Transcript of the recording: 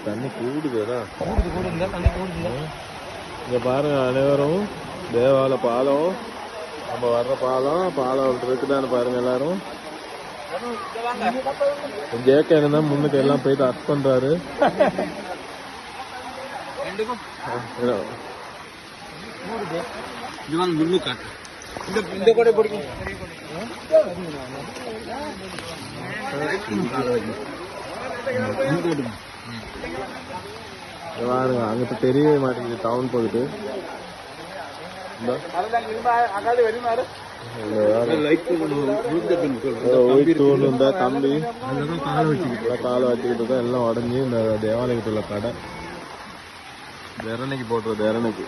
தண்ணி கூடுதுதான். கூடுங்க தண்ணி கூடுங்க. இங்க பாருங்க அனைவரும் தேவால பாலம், நம்ம வர்ற பாலம் இருக்குதான்னு பாருங்க எல்லாரும். ஜேகே தான் முன்னுக்கு எல்லாம் போயிட்டு அர்த் பண்றாரு. பாருங்க அங்கிட்ட தெரியவே மாட்டேங்குது டவுன் போயிட்டு. தம்பி காலை வச்சுக்கிட்டு எல்லாம் உடஞ்சி இந்த தேவாலயத்துல உள்ள கடை திறனைக்கு போட்டுறது. திறனைக்கு